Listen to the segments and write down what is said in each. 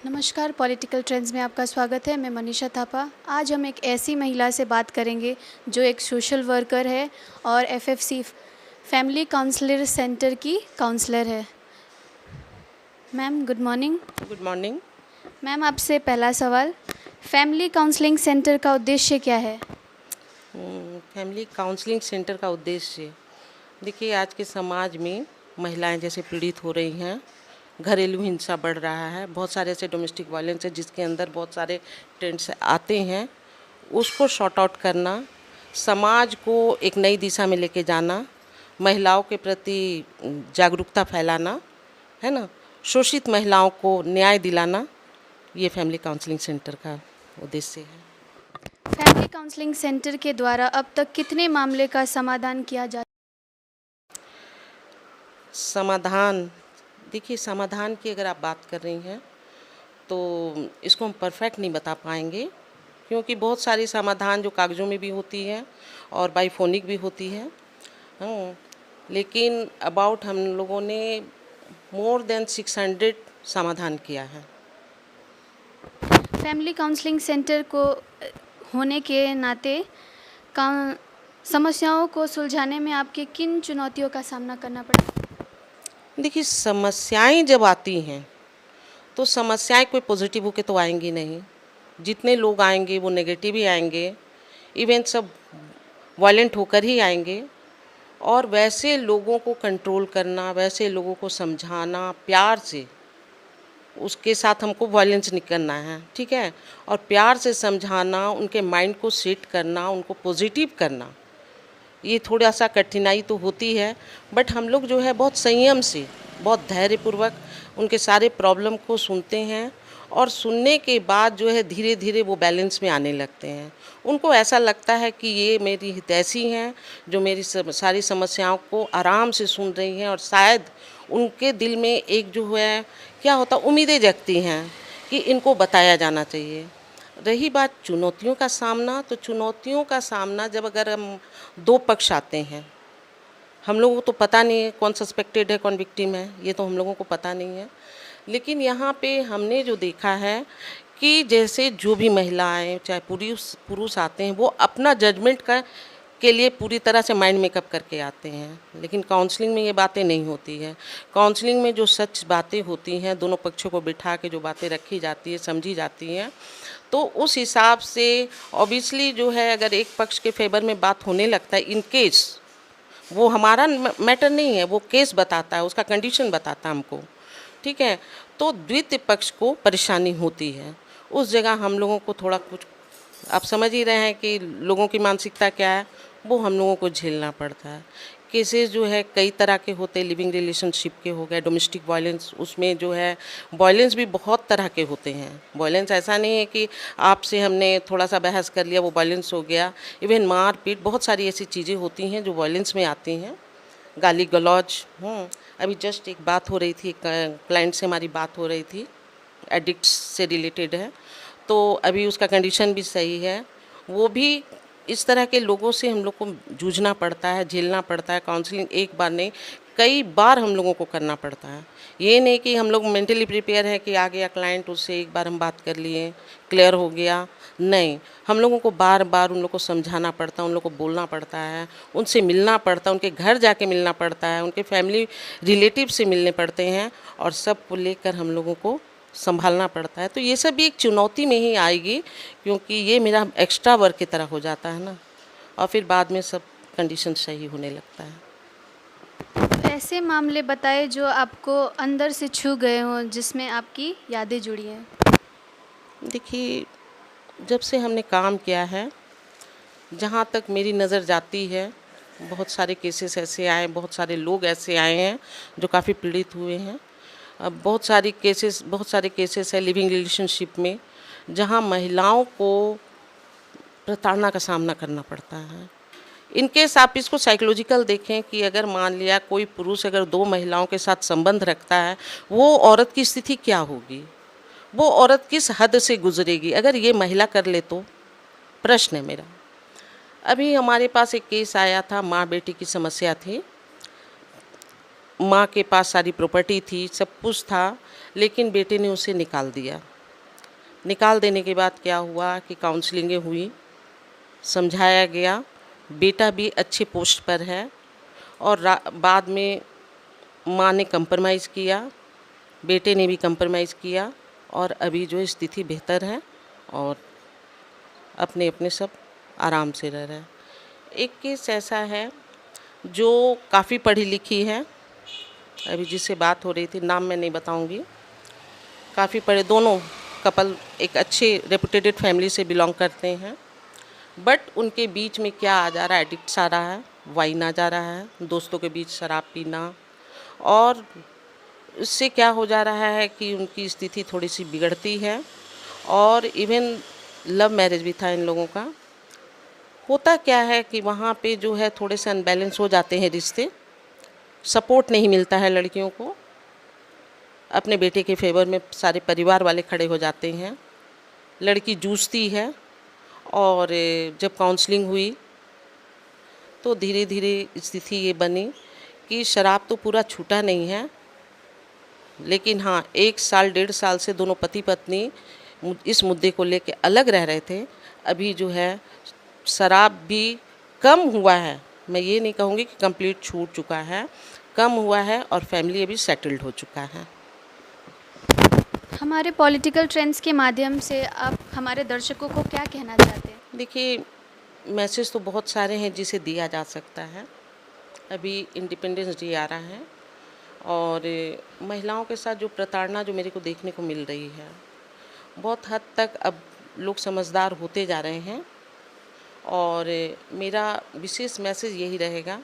नमस्कार, political trends में आपका स्वागत है। मैं मनीषा थापा। आज हम एक ऐसी महिला से बात करेंगे जो एक सोशल वर्कर है और एफएफसी फैमिली काउंसलर सेंटर की काउंसलर है। Ma'am good morning. Good morning. Ma'am आपसे पहला सवाल, फैमिली काउंसलिंग सेंटर का उद्देश्य क्या है? फैमिली काउंसलिंग सेंटर का उद्देश्य, देखिए आज के समाज में महिलाएं जैसे पीड़ित हो रही हैं, घरेलू हिंसा बढ़ रहा है, बहुत सारे ऐसे डोमेस्टिक वायलेंस है जिसके अंदर बहुत सारे ट्रेंड्स आते हैं, उसको शॉर्ट आउट करना, समाज को एक नई दिशा में लेके जाना, महिलाओं के प्रति जागरूकता फैलाना, है ना, शोषित महिलाओं को न्याय दिलाना, ये फैमिली काउंसलिंग सेंटर का उद्देश्य है। फैमिली काउंसलिंग सेंटर के द्वारा अब तक कितने मामले का समाधान किया जा? समाधान, देखिए समाधान की अगर आप बात कर रही हैं तो इसको हम परफेक्ट नहीं बता पाएंगे, क्योंकि बहुत सारी समाधान जो कागज़ों में भी होती है और बाई फोनिक भी होती है। लेकिन अबाउट हम लोगों ने मोर देन 600 समाधान किया है। फैमिली काउंसलिंग सेंटर को होने के नाते समस्याओं को सुलझाने में आपके किन चुनौतियों का सामना करना पड़ा? देखिए समस्याएं जब आती हैं तो समस्याएं कोई पॉजिटिव होके तो आएंगी नहीं, जितने लोग आएंगे वो नेगेटिव ही आएंगे, इवन सब वायलेंट होकर ही आएंगे। और वैसे लोगों को कंट्रोल करना, वैसे लोगों को समझाना प्यार से, उसके साथ हमको वायलेंस नहीं करना है, ठीक है, और प्यार से समझाना, उनके माइंड को सेट करना, उनको पॉजिटिव करना, ये थोड़ा सा कठिनाई तो होती है, बट हम लोग जो है बहुत संयम से, बहुत धैर्यपूर्वक उनके सारे प्रॉब्लम को सुनते हैं और सुनने के बाद जो है धीरे धीरे वो बैलेंस में आने लगते हैं। उनको ऐसा लगता है कि ये मेरी हितैषी हैं जो मेरी सारी समस्याओं को आराम से सुन रही हैं, और शायद उनके दिल में एक जो है क्या होता, उम्मीदें जगती हैं कि इनको बताया जाना चाहिए। रही बात चुनौतियों का सामना, तो चुनौतियों का सामना जब अगर हम दो पक्ष आते हैं, हम लोगों को तो पता नहीं है कौन सस्पेक्टेड है कौन विक्टिम है, ये तो हम लोगों को पता नहीं है। लेकिन यहाँ पे हमने जो देखा है कि जैसे जो भी महिलाएं चाहे पुरुष आते हैं, वो अपना जजमेंट के लिए पूरी तरह से माइंड मेकअप करके आते हैं, लेकिन काउंसलिंग में ये बातें नहीं होती है। काउंसलिंग में जो सच बातें होती हैं, दोनों पक्षों को बिठा के जो बातें रखी जाती है, समझी जाती हैं, तो उस हिसाब से ऑब्वियसली जो है अगर एक पक्ष के फेवर में बात होने लगता है, इन केस वो हमारा मैटर नहीं है, वो केस बताता है, उसका कंडीशन बताता है हमको, ठीक है, तो द्वितीय पक्ष को परेशानी होती है। उस जगह हम लोगों को थोड़ा कुछ, आप समझ ही रहे हैं कि लोगों की मानसिकता क्या है, वो हम लोगों को झेलना पड़ता है। केसेस जो है कई तरह के होते हैं, लिविंग रिलेशनशिप के हो गए, डोमेस्टिक वायलेंस, उसमें जो है वायलेंस भी बहुत तरह के होते हैं। वायलेंस ऐसा नहीं है कि आपसे हमने थोड़ा सा बहस कर लिया वो वायलेंस हो गया, इवन मार पीट, बहुत सारी ऐसी चीज़ें होती हैं जो वायलेंस में आती हैं, गाली गलौज। अभी जस्ट एक बात हो रही थी, क्लाइंट से हमारी बात हो रही थी, एडिक्ट्स से रिलेटेड है, तो अभी उसका कंडीशन भी सही है। वो भी इस तरह के लोगों से हम लोग को जूझना पड़ता है, झेलना पड़ता है। काउंसलिंग एक बार नहीं, कई बार हम लोगों को करना पड़ता है। ये नहीं कि हम लोग मेंटली प्रिपेयर है कि आ गया क्लाइंट, उससे एक बार हम बात कर लिए, क्लियर हो गया, नहीं, हम लोगों को बार बार उन लोग को समझाना पड़ता है, उन लोग को बोलना पड़ता है, उनसे मिलना पड़ता है, उनके घर जाके मिलना पड़ता है, उनके फैमिली रिलेटिव से मिलने पड़ते हैं, और सब को लेकर हम लोगों को संभालना पड़ता है। तो ये सब भी एक चुनौती में ही आएगी, क्योंकि ये मेरा एक्स्ट्रा वर्क की तरह हो जाता है ना, और फिर बाद में सब कंडीशन सही होने लगता है। ऐसे मामले बताए जो आपको अंदर से छू गए हों, जिसमें आपकी यादें जुड़ी हैं। देखिए जब से हमने काम किया है, जहाँ तक मेरी नज़र जाती है, बहुत सारे केसेस ऐसे आए, बहुत सारे लोग ऐसे आए हैं जो काफ़ी पीड़ित हुए हैं। अब बहुत सारे केसेस है लिविंग रिलेशनशिप में, जहाँ महिलाओं को प्रताड़ना का सामना करना पड़ता है। इनकेस आप इसको साइकोलॉजिकल देखें कि अगर मान लिया कोई पुरुष अगर दो महिलाओं के साथ संबंध रखता है, वो औरत की स्थिति क्या होगी, वो औरत किस हद से गुजरेगी अगर ये महिला कर ले तो, प्रश्न है मेरा। अभी हमारे पास एक केस आया था, माँ बेटी की समस्या थी। माँ के पास सारी प्रॉपर्टी थी, सब कुछ था, लेकिन बेटे ने उसे निकाल दिया। निकाल देने के बाद क्या हुआ कि काउंसलिंगें हुई, समझाया गया, बेटा भी अच्छे पोस्ट पर है और बाद में माँ ने कंप्रोमाइज़ किया, बेटे ने भी कंप्रोमाइज़ किया और अभी जो स्थिति बेहतर है और अपने अपने सब आराम से रह रहे हैं। एक केस ऐसा है जो काफ़ी पढ़ी लिखी है, अभी जिससे बात हो रही थी, नाम मैं नहीं बताऊंगी, काफ़ी पढ़े, दोनों कपल एक अच्छे रेपुटेटेड फैमिली से बिलोंग करते हैं, बट उनके बीच में क्या आ जा रहा है, एडिक्ट्स आ रहा है, वाइन आ जा रहा है, दोस्तों के बीच शराब पीना, और इससे क्या हो जा रहा है कि उनकी स्थिति थोड़ी सी बिगड़ती है। और इवन लव मैरिज भी था इन लोगों का। होता क्या है कि वहाँ पे जो है थोड़े से अनबैलेंस हो जाते हैं रिश्ते, सपोर्ट नहीं मिलता है लड़कियों को, अपने बेटे के फेवर में सारे परिवार वाले खड़े हो जाते हैं, लड़की जूझती है। और जब काउंसलिंग हुई तो धीरे धीरे स्थिति ये बनी कि शराब तो पूरा छूटा नहीं है, लेकिन हाँ 1 साल 1.5 साल से दोनों पति पत्नी इस मुद्दे को लेके अलग रह रहे थे। अभी जो है शराब भी कम हुआ है, मैं ये नहीं कहूँगी कि कंप्लीट छूट चुका है, कम हुआ है और फैमिली अभी सेटल्ड हो चुका है। हमारे पॉलिटिकल ट्रेंड्स के माध्यम से आप हमारे दर्शकों को क्या कहना चाहते हैं? देखिए, मैसेज तो बहुत सारे हैं जिसे दिया जा सकता है। अभी इंडिपेंडेंस डे आ रहा है और महिलाओं के साथ जो प्रताड़ना जो मेरे को देखने को मिल रही है, बहुत हद तक अब लोग समझदार होते जा रहे हैं। और मेरा विशेष मैसेज यही रहेगा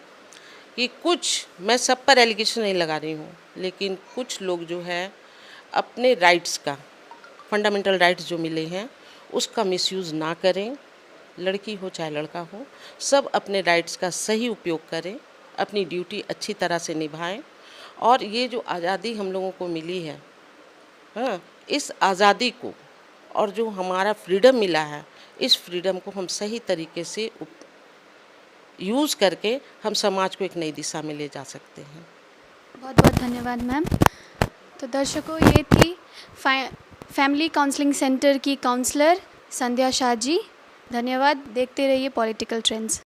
कि कुछ, मैं सब पर एलिगेशन नहीं लगा रही हूँ, लेकिन कुछ लोग जो है अपने राइट्स का, फंडामेंटल राइट्स जो मिले हैं उसका मिसयूज़ ना करें। लड़की हो चाहे लड़का हो, सब अपने राइट्स का सही उपयोग करें, अपनी ड्यूटी अच्छी तरह से निभाएं। और ये जो आज़ादी हम लोगों को मिली है, हाँ, इस आज़ादी को और जो हमारा फ्रीडम मिला है, इस फ्रीडम को हम सही तरीके से यूज़ करके हम समाज को एक नई दिशा में ले जा सकते हैं। बहुत बहुत धन्यवाद मैम। तो दर्शकों, ये थी फैमिली काउंसलिंग सेंटर की काउंसलर संध्या शाह जी। धन्यवाद। देखते रहिए पॉलिटिकल ट्रेंड्स।